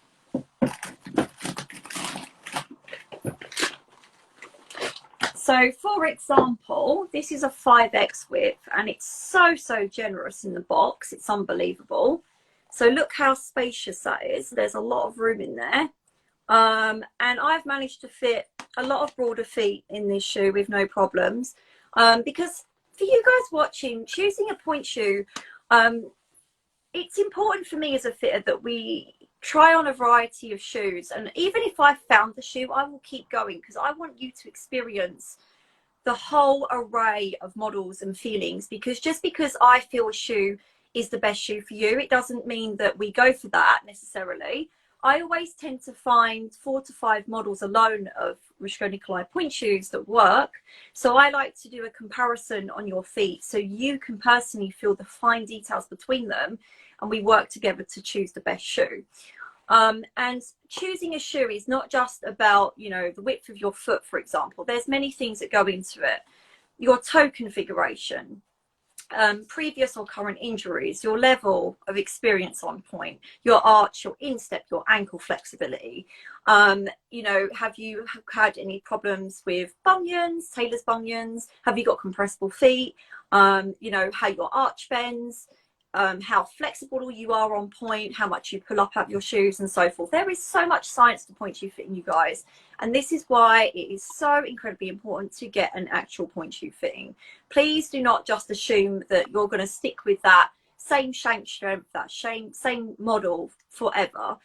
So, for example, this is a 5X width, and it's so generous in the box. It's unbelievable. So look how spacious that is. There's a lot of room in there. And I've managed to fit a lot of broader feet in this shoe with no problems. Because for you guys watching, choosing a point shoe, it's important for me as a fitter that we try on a variety of shoes. And even if I found the shoe, I will keep going because I want you to experience the whole array of models and feelings. Because just because I feel a shoe is the best shoe for you, it doesn't mean that we go for that necessarily. I always tend to find 4 to 5 models alone of Grishko Nikolay point shoes that work. So I like to do a comparison on your feet so you can personally feel the fine details between them, and we work together to choose the best shoe. And choosing a shoe is not just about, you know, the width of your foot, for example. There's many things that go into it. Your toe configuration, previous or current injuries, your level of experience on point, your arch, your instep, your ankle flexibility. You know, have you had any problems with bunions, tailor's bunions? Have you got compressible feet? You know, how your arch bends, how flexible you are on point, how much you pull up out your shoes and so forth. There is so much science to point shoe fitting, you guys. And this is why it is so incredibly important to get an actual point shoe fitting. Please do not just assume that you're going to stick with that same shank strength, that same model forever.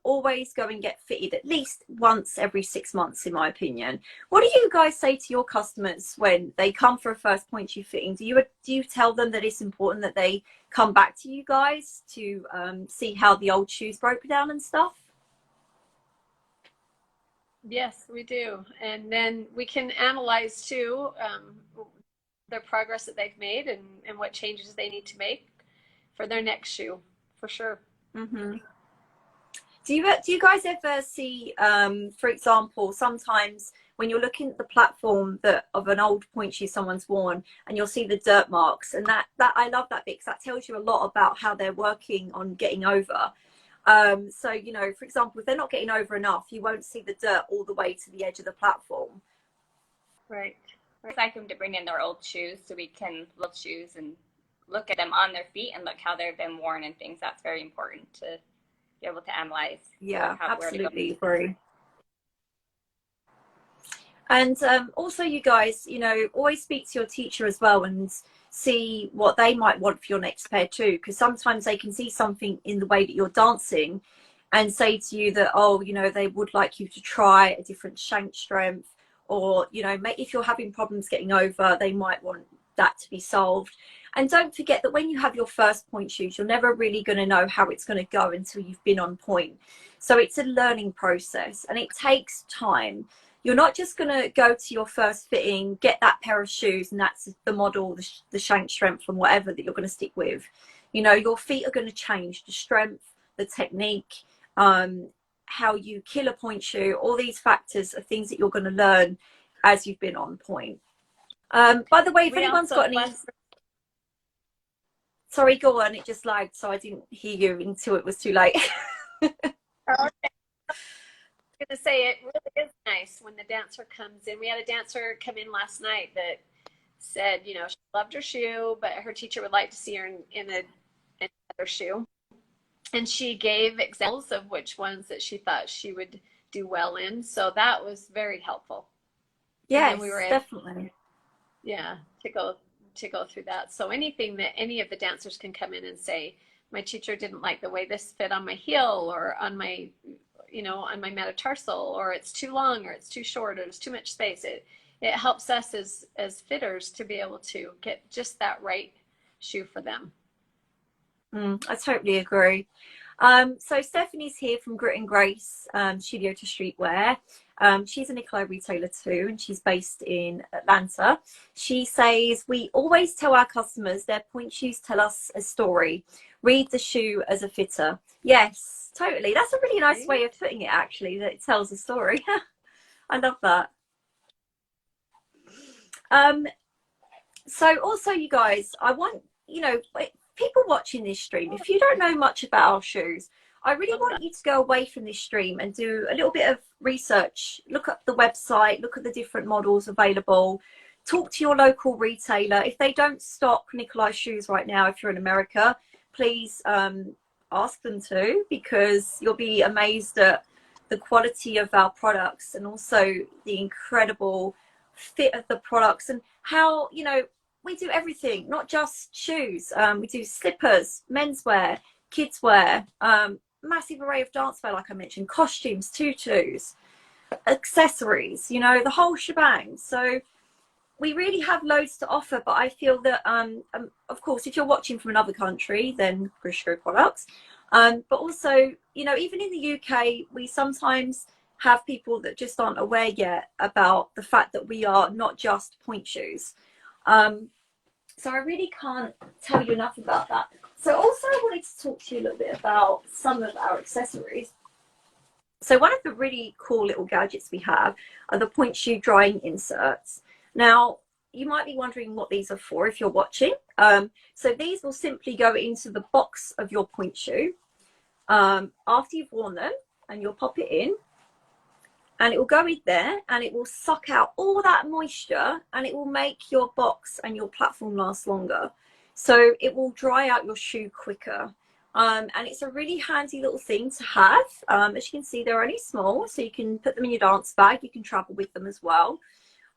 Always go and get fitted at least once every 6 months, in my opinion. What do you guys say to your customers when they come for a first point shoe fitting? Do you tell them that it's important that they come back to you guys to see how the old shoes broke down and stuff? Yes, we do. And then we can analyze too their progress that they've made and what changes they need to make for their next shoe, for sure. Mm-hmm. Do you guys ever see, for example, sometimes when you're looking at the platform of an old point shoe someone's worn, and you'll see the dirt marks, and that I love that bit because that tells you a lot about how they're working on getting over. So, you know, for example, if they're not getting over enough, you won't see the dirt all the way to the edge of the platform. Right. I'd like them to bring in their old shoes so we can look shoes and look at them on their feet and look how they've been worn and things. That's very important to be able to analyze. Yeah, absolutely agree. And also, you guys, you know, always speak to your teacher as well and see what they might want for your next pair too, because sometimes they can see something in the way that you're dancing and say to you that, oh, you know, they would like you to try a different shank strength, or, you know, if you're having problems getting over, they might want that to be solved. And don't forget that when you have your first pointe shoes, you're never really going to know how it's going to go until you've been on pointe. So it's a learning process and it takes time. You're not just going to go to your first fitting, get that pair of shoes, and that's the model, the shank strength and whatever that you're going to stick with. You know, your feet are going to change, the strength, the technique, how you kill a pointe shoe. All these factors are things that you're going to learn as you've been on pointe. By the way, if anyone's got any... Sorry, go on. It just lagged, so I didn't hear you until it was too late. Okay. I'm going to say it really is nice when the dancer comes in. We had a dancer come in last night that said, you know, she loved her shoe, but her teacher would like to see her in another shoe. And she gave examples of which ones that she thought she would do well in. So that was very helpful. Yes, we were definitely. Yeah, to go through that. So anything that any of the dancers can come in and say, my teacher didn't like the way this fit on my heel or on my, you know, on my metatarsal, or it's too long or it's too short or there's too much space. It helps us as fitters to be able to get just that right shoe for them. I totally agree. So Stephanie's here from Grit and Grace Studio to Streetwear. She's a Nikolay retailer too, and she's based in Atlanta. She says, we always tell our customers their pointe shoes tell us a story. Read the shoe as a fitter. Yes, totally. That's a really nice way of putting it, actually, that it tells a story. I love that. So also, you guys, I want, you know, people watching this stream, if you don't know much about our shoes, I really want you to go away from this stream and do a little bit of research. Look up the website, look at the different models available, talk to your local retailer. If they don't stock Nikolay shoes right now, if you're in America, please ask them to, because you'll be amazed at the quality of our products and also the incredible fit of the products and how, you know, we do everything, not just shoes. We do slippers, menswear, kidswear, massive array of dancewear, like I mentioned, costumes, tutus, accessories, you know, the whole shebang. So we really have loads to offer, but I feel that, of course, if you're watching from another country, then Grishko products. But also, you know, even in the UK, we sometimes have people that just aren't aware yet about the fact that we are not just pointe shoes. So I really can't tell you enough about that. So also I wanted to talk to you a little bit about some of our accessories. So one of the really cool little gadgets we have are the pointe shoe drying inserts. Now, you might be wondering what these are for if you're watching. So these will simply go into the box of your pointe shoe after you've worn them, and you'll pop it in. And it will go in there and it will suck out all that moisture, and it will make your box and your platform last longer. So it will dry out your shoe quicker. And it's a really handy little thing to have. As you can see, they're only small, so you can put them in your dance bag. You can travel with them as well.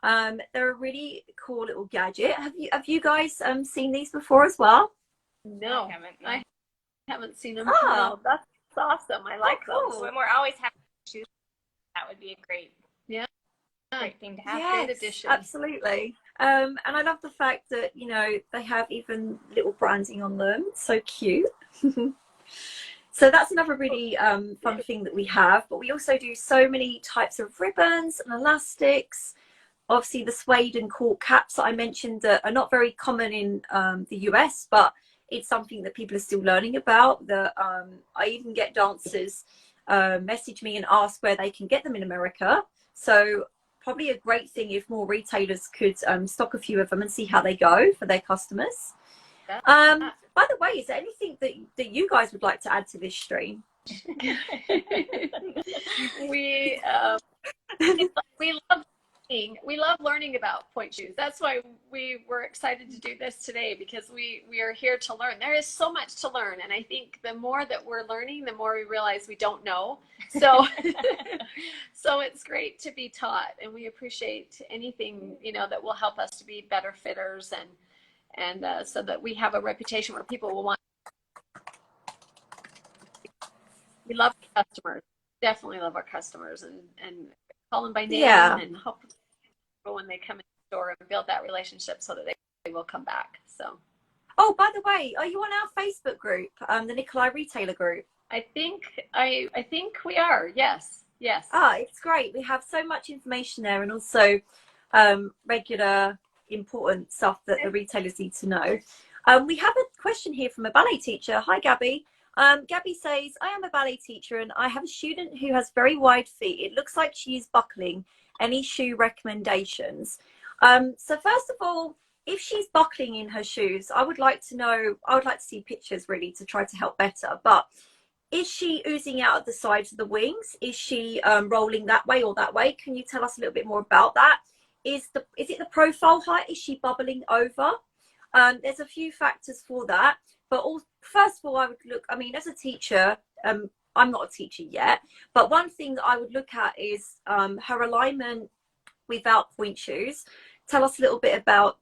They're a really cool little gadget. Have you guys seen these before as well? No, I haven't seen them. Oh, no, that's awesome. I like those. When we're always having shoes, that would be a great thing to have. Yes, great addition. Absolutely. And I love the fact that, you know, they have even little branding on them. So cute. So that's another really fun thing that we have. But we also do so many types of ribbons and elastics. Obviously, the suede and cork caps that I mentioned that are not very common in the US, but it's something that people are still learning about. I even get dancers message me and ask where they can get them in America. So probably a great thing if more retailers could stock a few of them and see how they go for their customers. By the way, is there anything that you guys would like to add to this stream? We love learning about pointe shoes. That's why we were excited to do this today, because we are here to learn. There is so much to learn, and I think the more that we're learning, the more we realize we don't know. So so it's great to be taught, and we appreciate anything, you know, that will help us to be better fitters and so that we have a reputation where people will want. We love our customers, definitely love our customers, and call them by name and help people when they come in the store and build that relationship so that they will come back. So. Oh, by the way, are you on our Facebook group, the Nikolay Retailer group? I think we are. Yes. Ah, it's great. We have so much information there, and also regular important stuff that the retailers need to know. We have a question here from a ballet teacher. Hi, Gabby. Gabby says, I am a ballet teacher and I have a student who has very wide feet. It looks like she is buckling. Any shoe recommendations? So first of all, if she's buckling in her shoes, I would like to see pictures really to try to help better. But is she oozing out at the sides of the wings? Is she rolling that way or that way? Can you tell us a little bit more about that? Is it the profile height? Is she bubbling over? There's a few factors for that. But first of all, I would look, I mean, as a teacher, I'm not a teacher yet, but one thing that I would look at is her alignment without point shoes. Tell us a little bit about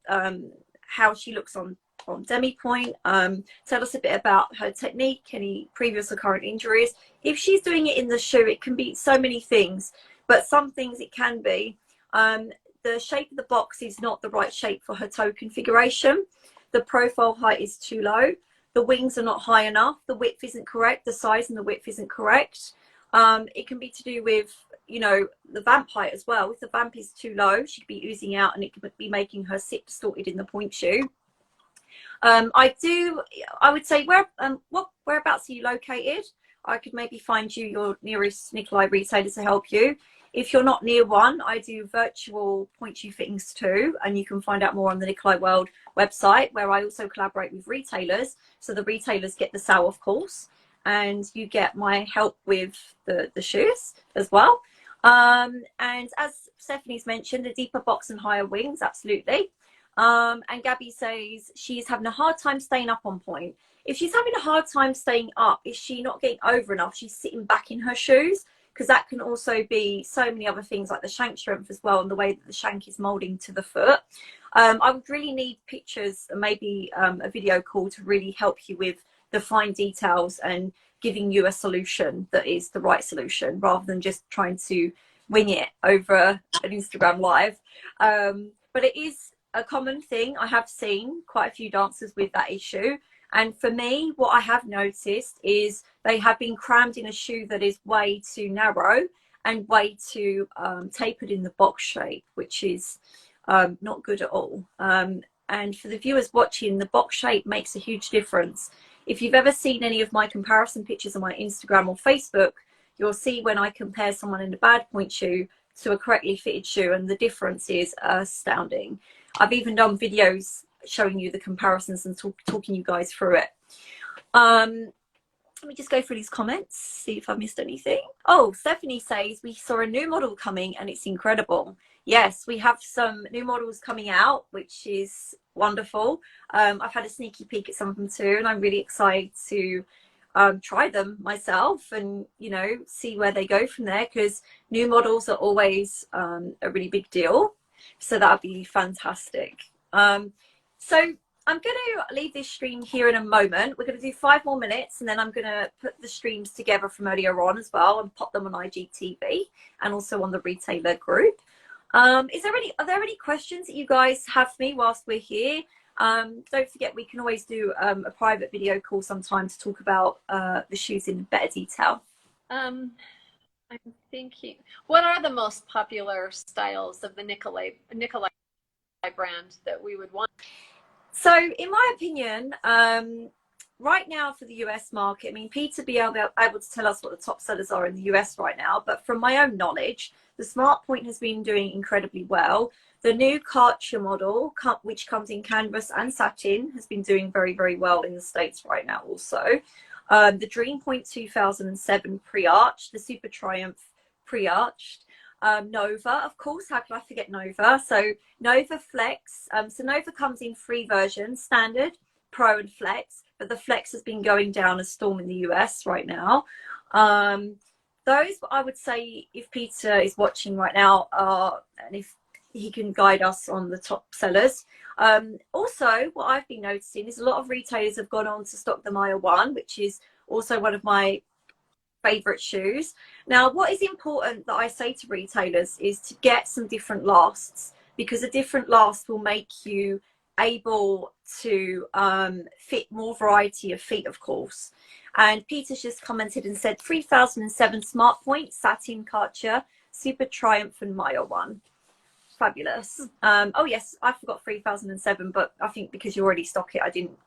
how she looks on demi-point. Tell us a bit about her technique, any previous or current injuries. If she's doing it in the shoe, it can be so many things, but some things it can be. The shape of the box is not the right shape for her toe configuration. The profile height is too low. The wings are not high enough. The width isn't correct. The size and the width isn't correct. It can be to do with, you know, the vamp height as well. If the vamp is too low, she could be oozing out and it could be making her sit distorted in the point shoe. I would say, whereabouts are you located? I could maybe find you your nearest Nikolay retailer to help you. If you're not near one, I do virtual point shoe fittings too, and you can find out more on the Nikolay World website, where I also collaborate with retailers. So the retailers get the sale, of course, and you get my help with the shoes as well. And as Stephanie's mentioned, the deeper box and higher wings, absolutely. And Gabby says she's having a hard time staying up on point. If she's having a hard time staying up, is she not getting over enough? She's sitting back in her shoes, because that can also be so many other things like the shank strength as well, and the way that the shank is molding to the foot. I would really need pictures and maybe a video call to really help you with the fine details and giving you a solution that is the right solution, rather than just trying to wing it over an Instagram live. But it is a common thing. I have seen quite a few dancers with that issue. And for me, what I have noticed is they have been crammed in a shoe that is way too narrow and way too tapered in the box shape, which is not good at all. And for the viewers watching, the box shape makes a huge difference. If you've ever seen any of my comparison pictures on my Instagram or Facebook, you'll see when I compare someone in a bad point shoe to a correctly fitted shoe, and the difference is astounding. I've even done videos showing you the comparisons and talking you guys through it. Let me just go through these comments, see if I missed anything. Oh, Stephanie says we saw a new model coming and it's incredible. Yes, we have some new models coming out, which is wonderful. I've had a sneaky peek at some of them too, and I'm really excited to try them myself and, you know, see where they go from there, because new models are always a really big deal. So that would be fantastic. So I'm going to leave this stream here in a moment. We're going to do 5 more minutes, and then I'm going to put the streams together from earlier on as well and pop them on IGTV and also on the retailer group. Are there any questions that you guys have for me whilst we're here? Don't forget, we can always do a private video call sometime to talk about the shoes in better detail. I'm thinking, what are the most popular styles of the Nikolay brand that we would want? So in my opinion, right now for the US market, I mean, Peter will be able to tell us what the top sellers are in the US right now, but from my own knowledge, the Smart Point has been doing incredibly well. The new Karcher model, which comes in canvas and satin, has been doing very, very well in the States right now also. The Dream Point 2007 pre-arched, the Super Triumph pre-arched, Nova, of course, how could I forget Nova? So Nova Flex, so Nova comes in 3 versions, Standard, Pro and Flex, but the Flex has been going down a storm in the US right now. Those, I would say, if Peter is watching right now, and if he can guide us on the top sellers. Also, what I've been noticing is a lot of retailers have gone on to stock the Maya 1, which is also one of my favorite shoes. Now, what is important that I say to retailers is to get some different lasts, because a different last will make you able to fit more variety of feet, of course. And Peter's just commented and said 3007 Smart Point, Satin Cartier, Super Triumph and Maya 1. Fabulous. Oh yes, I forgot 3007, but I think because you already stock it, I didn't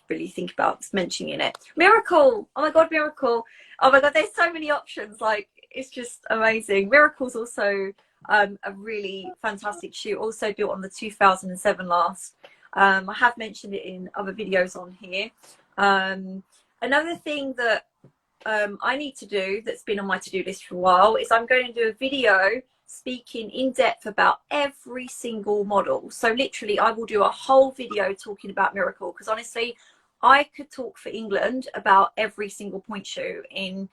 really think about mentioning it. Miracle. Oh my god, Miracle. Oh my god, there's so many options. Like, it's just amazing. Miracle's also a really fantastic shoe, also built on the 2007 last. I have mentioned it in other videos on here. Another thing that I need to do, that's been on my to-do list for a while, is I'm going to do a video speaking in depth about every single model. So literally I will do a whole video talking about Miracle, because honestly I could talk for England about every single point shoe in,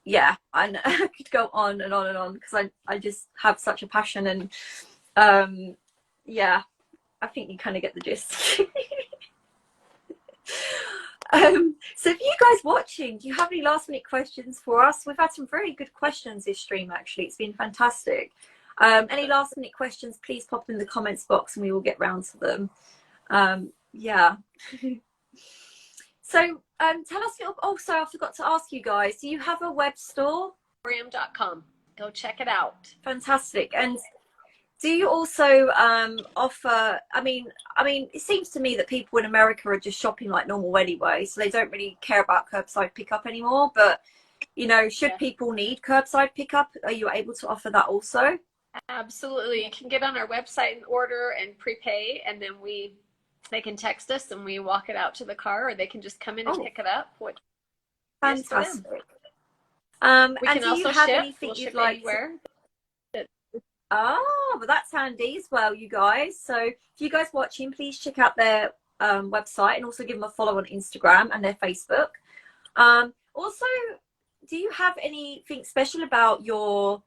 yeah, and I could go on and on and on, because I just have such a passion. And yeah, I think you kind of get the gist. So if you guys watching, do you have any last minute questions for us? We've had some very good questions this stream, actually. It's been fantastic. Any last minute questions, please pop in the comments box and we will get round to them. Yeah. So tell us, also I forgot to ask you guys, do you have a web store? Emporium.com. Go check it out. Fantastic. And do you also offer, I mean, it seems to me that people in America are just shopping like normal anyway, so they don't really care about curbside pickup anymore. But, you know, should people need curbside pickup, are you able to offer that also? Absolutely. You can get on our website and order and prepay, and then they can text us and we walk it out to the car, or they can just come in and pick it up. Fantastic. We and can do also you have ship. anything We'll you'd ship like anywhere. Oh, but that's handy as well, you guys. So if you guys watching, please check out their website, and also give them a follow on Instagram and their Facebook. Also, do you have anything special about your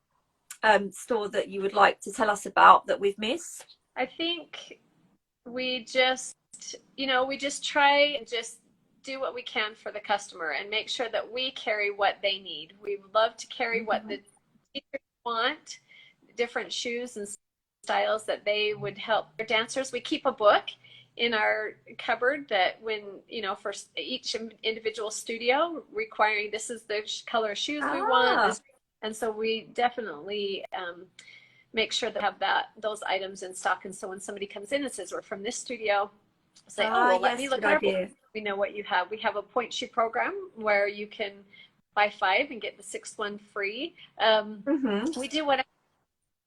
store that you would like to tell us about that we've missed? I think we just, we just try and just do what we can for the customer and make sure that we carry what they need. We would love to carry what the teachers want, different shoes and styles that they would help their dancers. We keep a book in our cupboard that when, for each individual studio requiring this is the color shoes we want. And so we definitely make sure that have those items in stock. And so when somebody comes in and says, we're from this studio, say, let me look at our book. We know what you have. We have a point shoe program where you can buy 5 and get the 6th one free. We do whatever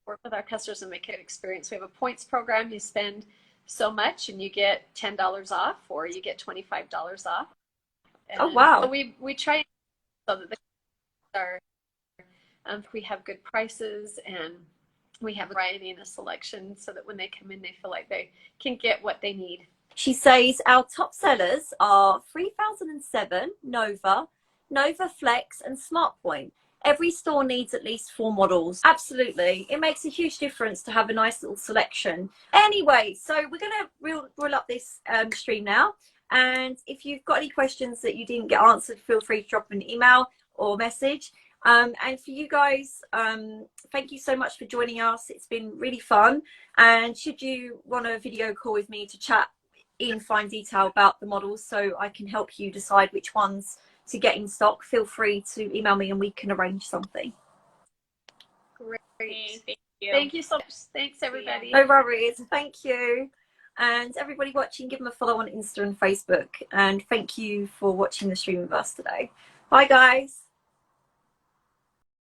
work with our customers and make it an experience. We have a points program. You spend so much and you get $10 off, or you get $25 off. And so we try so that the customers are, we have good prices and we have a variety and a selection, so that when they come in, they feel like they can get what they need. She says our top sellers are 3007, Nova, Nova Flex and Smart Point. Every store needs at least 4 models. Absolutely. It makes a huge difference to have a nice little selection. Anyway, so we're going to roll up this stream now. And if you've got any questions that you didn't get answered, feel free to drop an email or message. And for you guys, thank you so much for joining us. It's been really fun. And should you want a video call with me to chat in fine detail about the models, so I can help you decide which ones to get in stock, feel free to email me and we can arrange something. Great. Thank you. Thank you so much. Thanks, everybody. No worries. Thank you. And everybody watching, give them a follow on Insta and Facebook. And thank you for watching the stream with us today. Bye, guys.